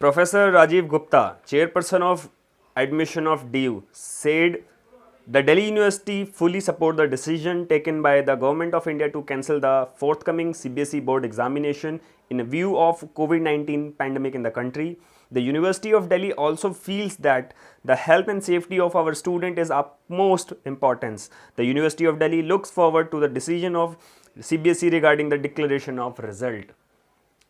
Professor Rajiv Gupta, chairperson of admission of DU, said the Delhi University fully support the decision taken by the Government of India to cancel the forthcoming CBSE board examination in view of COVID-19 pandemic in the country. The University of Delhi also feels that the health and safety of our student is utmost importance. The University of Delhi looks forward to the decision of CBSE regarding the declaration of result.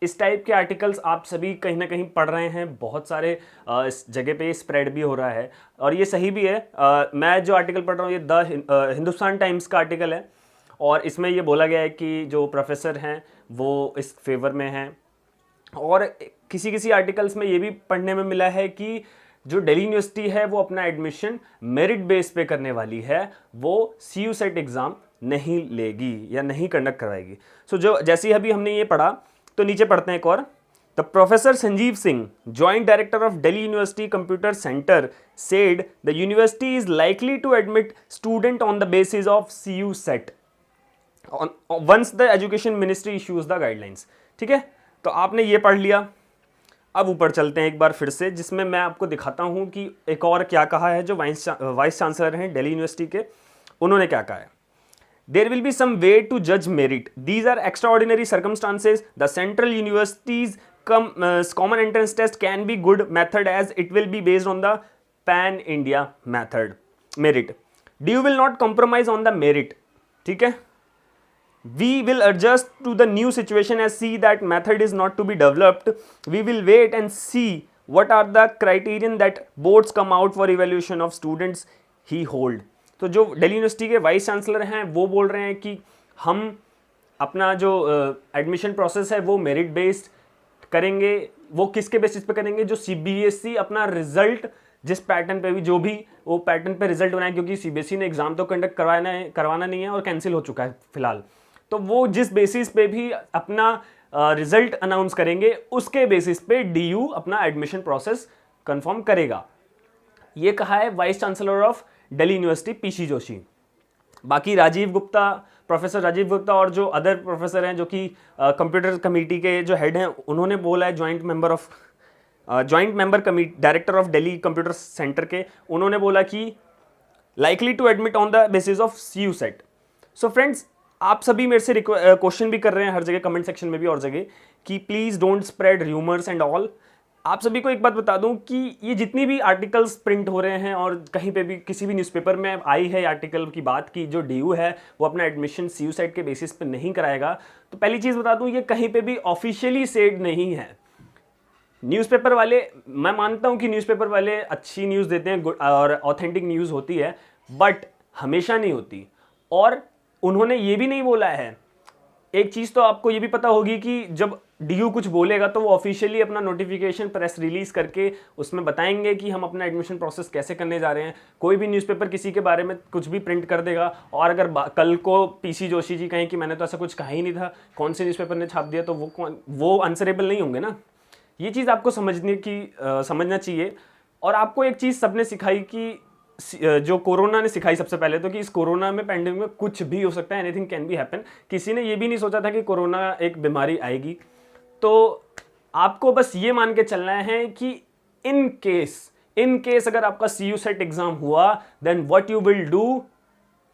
इस type के articles आप सभी कहीं ना कहीं पढ़ रहे हैं, बहुत सारे इस जगह पे स्प्रेड भी हो रहा है और ये सही भी है। मैं जो आर्टिकल पढ़ रहा हूँ ये द हिंदुस्तान टाइम्स का आर्टिकल है और इसमें ये बोला गया है कि जो प्रोफेसर हैं वो इस फेवर में हैं। और किसी किसी आर्टिकल्स में ये भी पढ़ने में मिला है कि जो दिल्ली यूनिवर्सिटी है वो अपना एडमिशन मेरिट बेस पे करने वाली है, वो CU सेट एग्ज़ाम नहीं लेगी या नहीं कंडक्ट करवाएगी। सो जो जैसे अभी हमने ये पढ़ा तो नीचे पढ़ते हैं एक और। The professor Sanjeev Singh, joint director of Delhi university computer centre, said the university is likely to admit student on the basis of CU set once the education ministry issues the guidelines. ठीक है, तो आपने ये पढ़ लिया। अब ऊपर चलते हैं एक बार फिर से, जिसमें मैं आपको दिखाता हूं कि एक और क्या कहा है जो वाइस चांसलर हैं दिल्ली यूनिवर्सिटी के, उन्होंने क्या कहा है। There will be some way to judge merit. These are extraordinary circumstances. The central universities common entrance test can be good method as it will be based on the pan India method merit. DU will not compromise on the merit. ठीक है, we will adjust to the new situation as see that method is not to be developed. We will wait and see what are the criterion that boards come out for evaluation of students he hold. तो जो Delhi university के vice chancellor हैं वो बोल रहे हैं कि हम अपना जो एडमिशन प्रोसेस है वो मेरिट बेस्ड करेंगे। वो किसके बेसिस पे करेंगे? जो CBSE अपना रिजल्ट जिस पैटर्न पे भी जो भी वो पैटर्न पे रिजल्ट बनाए, क्योंकि CBSE ने एग्जाम तो कंडक्ट करवाना नहीं है और कैंसिल हो चुका है फिलहाल, तो वो जिस बेसिस पे भी अपना रिजल्ट अनाउंस करेंगे उसके बेसिस पे DU अपना एडमिशन प्रोसेस कंफर्म करेगा। ये कहा है vice chancellor of Delhi university PC Joshi. बाकी राजीव गुप्ता, प्रोफेसर राजीव गुप्ता और जो अदर प्रोफेसर हैं जो कि कंप्यूटर कमेटी के जो हेड हैं, उन्होंने बोला है joint member committee director of Delhi computer centre के, उन्होंने बोला कि likely to admit on the basis of CU set. So friends, आप सभी मेरे से क्वेश्चन भी कर रहे हैं हर जगह, कमेंट सेक्शन में भी और जगह, कि please don't spread rumours and all. आप सभी को एक बात बता दूं कि ये जितनी भी आर्टिकल्स प्रिंट हो रहे हैं और कहीं पे भी किसी भी न्यूज़पेपर में आई है आर्टिकल की बात की जो DU है वो अपना एडमिशन CU सेट के बेसिस पे नहीं कराएगा, तो पहली चीज़ बता दूं ये कहीं पे भी ऑफिशियली सेड नहीं है। न्यूज़पेपर वाले, मैं मानता हूं कि न्यूज़पेपर वाले अच्छी न्यूज़ देते हैं और ऑथेंटिक न्यूज़ होती है, बट हमेशा नहीं होती। और उन्होंने ये भी नहीं बोला है, एक चीज़ तो आपको ये भी पता होगी कि जब DU कुछ बोलेगा तो वो ऑफिशियली अपना नोटिफिकेशन प्रेस रिलीज करके उसमें बताएंगे कि हम अपना एडमिशन प्रोसेस कैसे करने जा रहे हैं। कोई भी न्यूज़पेपर किसी के बारे में कुछ भी प्रिंट कर देगा और अगर कल को PC जोशी जी कहें कि मैंने तो ऐसा कुछ कहा ही नहीं था, कौन से न्यूज़पेपर ने छाप दिया, तो वो आंसरेबल नहीं होंगे ना। ये चीज़ आपको समझना चाहिए। और आपको एक चीज़ सबने सिखाई कि जो कोरोना ने सिखाई सबसे पहले तो, कि इस कोरोना में पैंडेमिक में कुछ भी हो सकता है, एनीथिंग कैन बी हैपन। किसी ने ये भी नहीं सोचा था कि कोरोना एक बीमारी आएगी। तो आपको बस ये मान के चलना है कि इन केस अगर आपका CU सेट एग्जाम हुआ, then what you will do,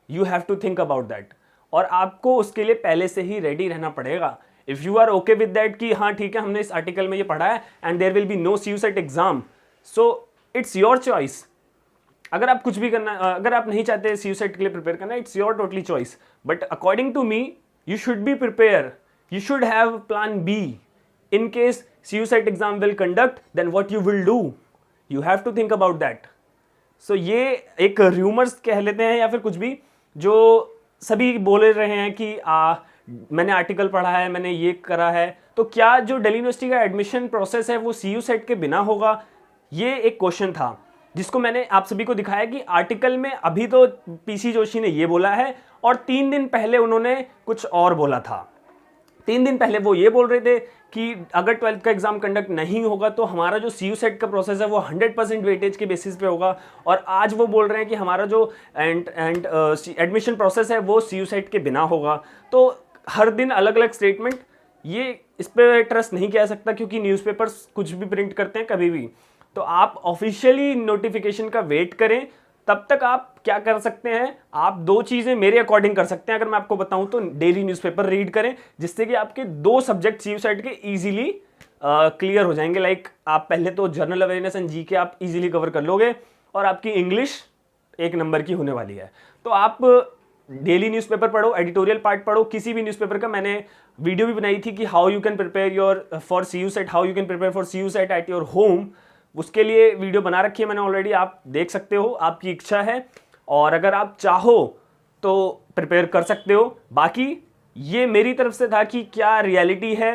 you have to think about that. और आपको उसके लिए पहले से ही रेडी रहना पड़ेगा। If you are okay with that कि हाँ ठीक है, हमने इस आर्टिकल में ये पढ़ा है and there will be no CU set exam, so it's your choice. अगर आप कुछ भी करना, अगर आप नहीं चाहते CU सेट के लिए प्रिपेयर करना, it's your totally choice, but according to me you should be prepare, you should have plan B। In case CU set exam will conduct, then what you will do? You have to think about that. So ये एक rumors कह लेते हैं या फिर कुछ भी, जो सभी बोल रहे हैं कि मैंने आर्टिकल पढ़ा है, मैंने ये करा है, तो क्या जो दिल्ली यूनिवर्सिटी का एडमिशन प्रोसेस है वो CU सेट के बिना होगा? ये एक क्वेश्चन था जिसको मैंने आप सभी को दिखाया कि आर्टिकल में अभी तो PC जोशी ने ये बोला है और 3 दिन पहले उन्होंने कुछ और बोला था। 3 दिन पहले वो ये बोल रहे थे कि अगर 12th का एग्जाम कंडक्ट नहीं होगा तो हमारा जो CU सेट का प्रोसेस है वो 100% वेटेज के बेसिस पे होगा, और आज वो बोल रहे हैं कि हमारा जो एडमिशन प्रोसेस है वो CU सेट के बिना होगा। तो हर दिन अलग अलग स्टेटमेंट, ये इस पे ट्रस्ट नहीं किया जा सकता क्योंकि न्यूज़पेपर्स कुछ भी प्रिंट करते हैं कभी भी। तो आप ऑफिशियली नोटिफिकेशन का वेट करें, तब तक आप क्या कर सकते हैं, आप दो चीज़ें मेरे अकॉर्डिंग कर सकते हैं। अगर मैं आपको बताऊं तो डेली न्यूज़पेपर रीड करें, जिससे कि आपके दो सब्जेक्ट सीयू साइड के इजीली क्लियर हो जाएंगे। लाइक आप पहले तो जनरल अवेयरनेस एंड जीके आप इजीली कवर कर लोगे और आपकी इंग्लिश एक नंबर की होने वाली है। तो आप डेली न्यूज़पेपर पढ़ो, एडिटोरियल पार्ट पढ़ो किसी भी न्यूज़पेपर का। मैंने वीडियो भी बनाई थी कि how you can prepare your for CU set, how you can prepare for CU set at your home. उसके लिए वीडियो बना रखी है मैंने ऑलरेडी, आप देख सकते हो, आपकी इच्छा है और अगर आप चाहो तो प्रिपेयर कर सकते हो। बाकी ये मेरी तरफ से था कि क्या रियलिटी है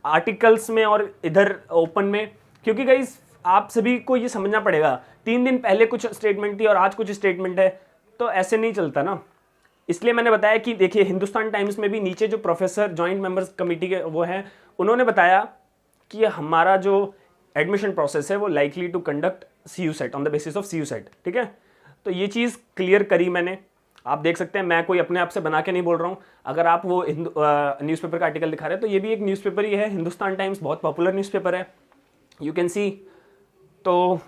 आर्टिकल्स में और इधर ओपन में, क्योंकि गाइस आप सभी को ये समझना पड़ेगा 3 दिन पहले कुछ स्टेटमेंट थी और आज कुछ स्टेटमेंट है, तो ऐसे नहीं चलता ना। इसलिए मैंने बताया कि देखिए हिंदुस्तान टाइम्स में भी नीचे जो प्रोफेसर जॉइंट मेंबर्स कमेटी के वो हैं, उन्होंने बताया कि हमारा जो एडमिशन प्रोसेस है वो likely to conduct CU set on the basis of CU set. ठीक है, तो ये चीज़ क्लियर करी मैंने। आप देख सकते हैं मैं कोई अपने आप से बना के नहीं बोल रहा हूँ। अगर आप वो न्यूज़पेपर का आर्टिकल दिखा रहे हैं तो ये भी एक न्यूज़पेपर ही है, हिंदुस्तान टाइम्स बहुत पॉपुलर न्यूज़पेपर है, यू कैन सी। तो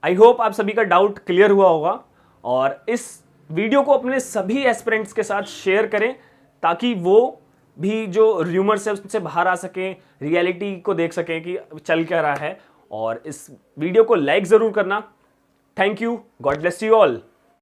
आई होप आप सभी का डाउट क्लियर हुआ होगा और इस वीडियो को अपने सभी एस्पिरेंट्स के साथ शेयर करें ताकि वो भी जो र्यूमर्स है उससे बाहर आ सकें, रियलिटी को देख सकें कि चल क्या रहा है। और इस वीडियो को लाइक ज़रूर करना। Thank you, God bless you all.